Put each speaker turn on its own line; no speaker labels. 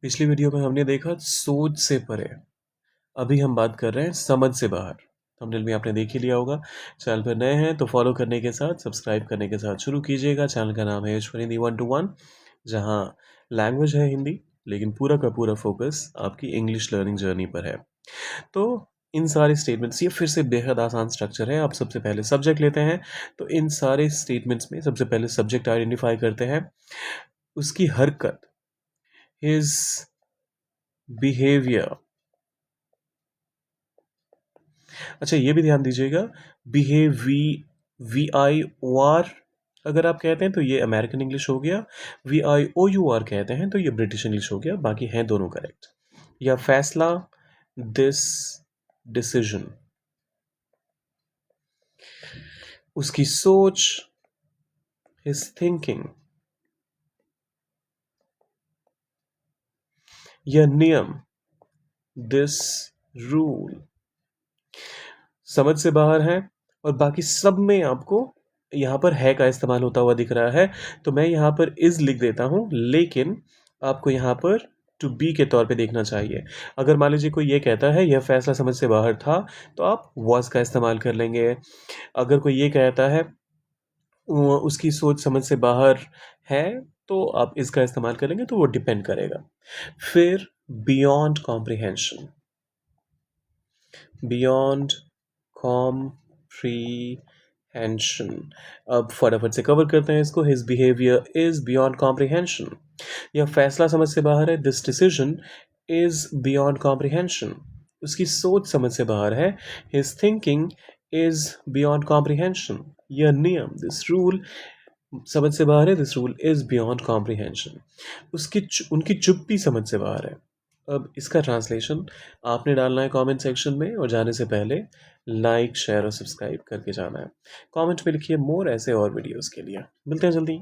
पिछली वीडियो में हमने देखा सोच से परे। अभी हम बात कर रहे हैं समझ से बाहर। थंबनेल में आपने देख ही लिया होगा। चैनल पर नए हैं तो फॉलो करने के साथ सब्सक्राइब करने के साथ शुरू कीजिएगा। चैनल का नाम है ईश्वर हिंदी 1 to 1, जहाँ लैंग्वेज है हिंदी, लेकिन पूरा का पूरा फोकस आपकी इंग्लिश लर्निंग जर्नी पर है। तो इन सारे स्टेटमेंट्स, ये फिर से बेहद आसान स्ट्रक्चर है। आप सबसे पहले सब्जेक्ट लेते हैं, तो इन सारे स्टेटमेंट्स में सबसे पहले सब्जेक्ट आइडेंटिफाई करते हैं, उसकी हरकत, हिज बिहेवियर। अच्छा, ये भी ध्यान दीजिएगा, बिहेवी, VIOR अगर आप कहते हैं तो ये अमेरिकन इंग्लिश हो गया, VIOUR कहते हैं तो ये ब्रिटिश इंग्लिश हो गया। बाकी हैं दोनों करेक्ट। या फैसला, दिस, डिसीजन। उसकी सोच, हिज थिंकिंग। या नियम, दिस रूल। समझ से बाहर है और बाकी सब में आपको यहाँ पर है का इस्तेमाल होता हुआ दिख रहा है, तो मैं यहाँ पर इज़ लिख देता हूँ, लेकिन आपको यहाँ पर टू बी के तौर पे देखना चाहिए। अगर मान लीजिए कोई ये कहता है यह फैसला समझ से बाहर था, तो आप वॉज का इस्तेमाल कर लेंगे। अगर कोई ये कहता है उसकी सोच समझ से बाहर है, तो आप इसका इस्तेमाल करेंगे, तो वो डिपेंड करेगा। फिर बियॉन्ड कॉम्प्रिहेंशन, बियॉन्ड कॉम्प्रीहेंशन। अब फटाफट से कवर करते हैं इसको। His behaviour is beyond comprehension. यह फैसला समझ से बाहर है, this decision is beyond comprehension. उसकी सोच समझ से बाहर है, his thinking is beyond comprehension. यह नियम, दिस रूल, समझ से बाहर है, this rule is beyond comprehension. उनकी चुप्पी समझ से बाहर है। अब इसका ट्रांसलेशन आपने डालना है कमेंट सेक्शन में, और जाने से पहले लाइक, शेयर और सब्सक्राइब करके जाना है। कमेंट में लिखिए मोर ऐसे और वीडियोस के लिए। मिलते हैं जल्दी।